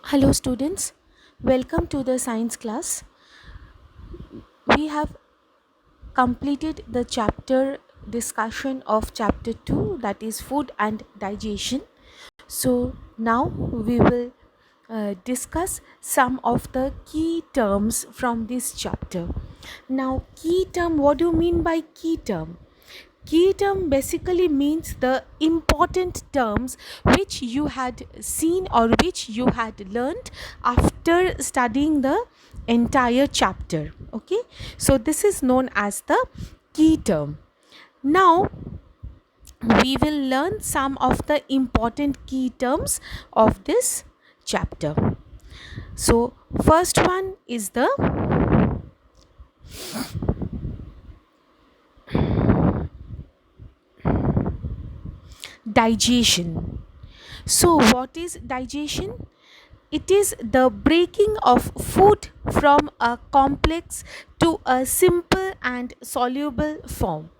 Hello, students. Welcome to the science class. We have completed the chapter discussion of chapter 2, that is food and digestion. So, now we will discuss some of the key terms from this chapter. Now, key term, what do you mean by key term? Key term basically means the important terms which you had seen or which you had learned after studying the entire chapter. Okay, so this is known as the key term. Now we will learn some of the important key terms of this chapter. So first one is the digestion. So what is digestion? It is the breaking of food from a complex to a simple and soluble form.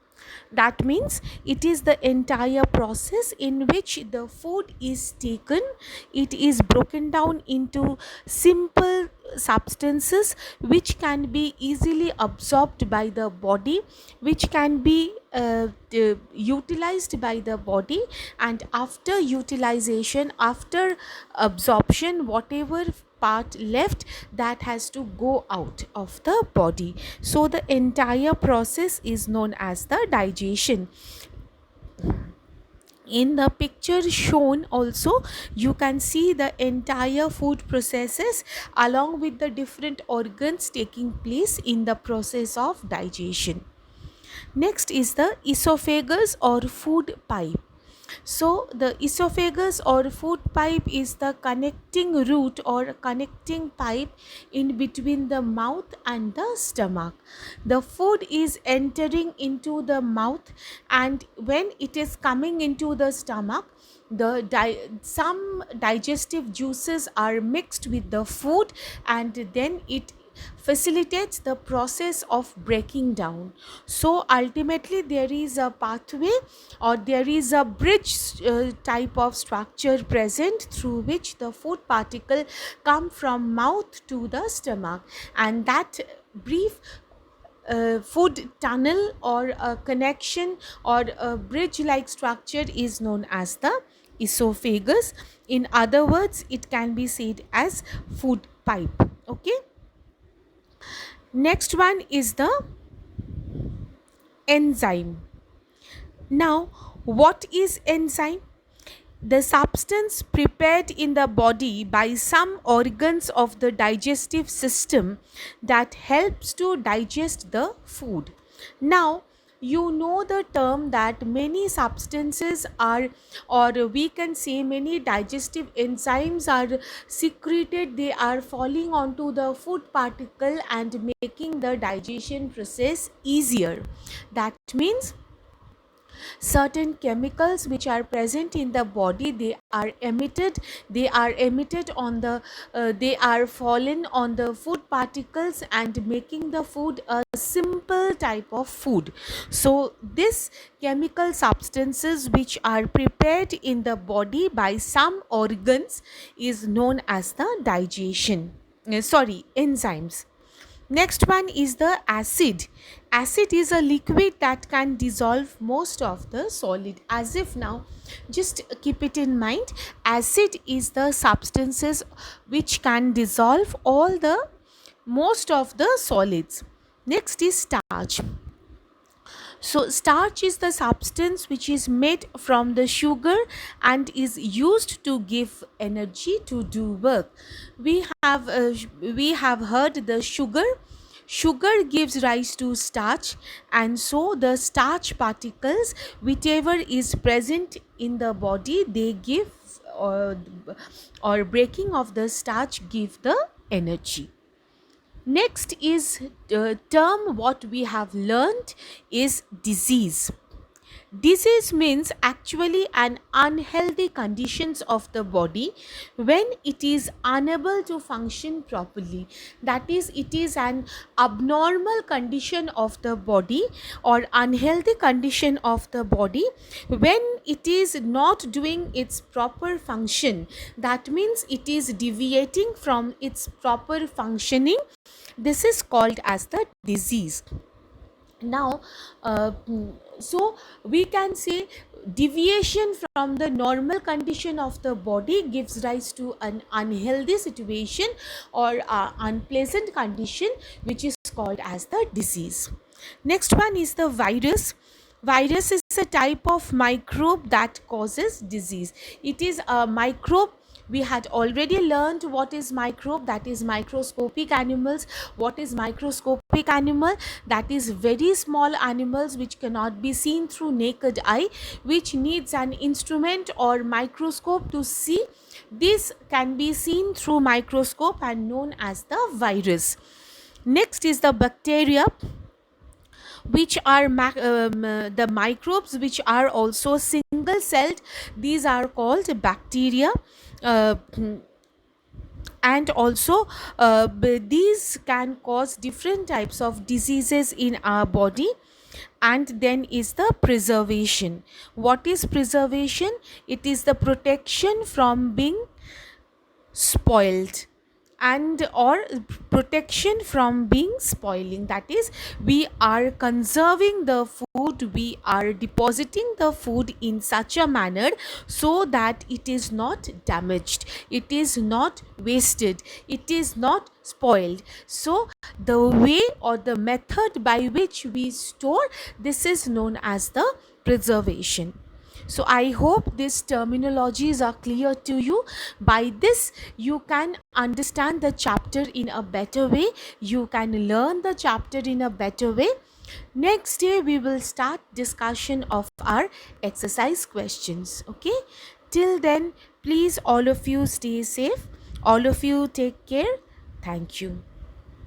That means it is the entire process in which the food is taken, it is broken down into simple substances which can be easily absorbed by the body, which can be utilized by the body, and after utilization, after absorption, whatever part left, that has to go out of the body. So the entire process is known as the digestion. In the picture shown also, you can see the entire food processes along with the different organs taking place in the process of digestion. Next is the esophagus or food pipe. So the esophagus or food pipe is the connecting route or connecting pipe in between the mouth and the stomach. The food is entering into the mouth, and when it is coming into the stomach, some digestive juices are mixed with the food, and then it facilitates the process of breaking down. So ultimately there is a pathway or there is a bridge type of structure present through which the food particle come from mouth to the stomach, and that brief food tunnel or a connection or a bridge like structure is known as the esophagus. In other words, it can be said as food pipe. Okay, next one is the enzyme. Now, what is enzyme? The substance prepared in the body by some organs of the digestive system that helps to digest the food. Now, you know the term that many substances are, or we can say many digestive enzymes are secreted, they are falling onto the food particle and making the digestion process easier. That means certain chemicals which are present in the body, they are emitted on the they are fallen on the food particles and making the food a simple type of food. So this chemical substances which are prepared in the body by some organs is known as the digestion enzymes. Next one is the acid. Acid is a liquid that can dissolve most of the solid. As if now, just keep it in mind, acid is the substances which can dissolve all the most of the solids. Next is starch. So starch is the substance which is made from the sugar and is used to give energy to do work. We have heard the sugar gives rise to starch, and so the starch particles whichever is present in the body, they give or breaking of the starch give the energy. Next is term what we have learned is disease. Disease means actually an unhealthy conditions of the body when it is unable to function properly. That is, it is an abnormal condition of the body or unhealthy condition of the body when it is not doing its proper function. That means it is deviating from its proper functioning. This is called as the disease. Now so we can say deviation from the normal condition of the body gives rise to an unhealthy situation or unpleasant condition, which is called as the disease. Next one is the virus. Virus is a type of microbe that causes disease. It is a microbe. We had already learned what is microbe, that is microscopic animals. What is microscopic animal? That is very small animals which cannot be seen through naked eye, which needs an instrument or microscope to see. This can be seen through microscope and known as the virus. Next is the bacteria, which are the microbes which are also single celled. These are called bacteria. uh, and also these can cause different types of diseases in our body. And then is the preservation. What is preservation? It is the protection from being spoiled and or protection from being spoiling. That is, we are conserving the food, we are depositing the food in such a manner so that it is not damaged, it is not wasted, it is not spoiled. So the way or the method by which we store, this is known as the preservation. So I hope these terminologies are clear to you. By this, you can understand the chapter in a better way. You can learn the chapter in a better way. Next day, we will start discussion of our exercise questions. Okay. Till then, please all of you stay safe. All of you take care. Thank you.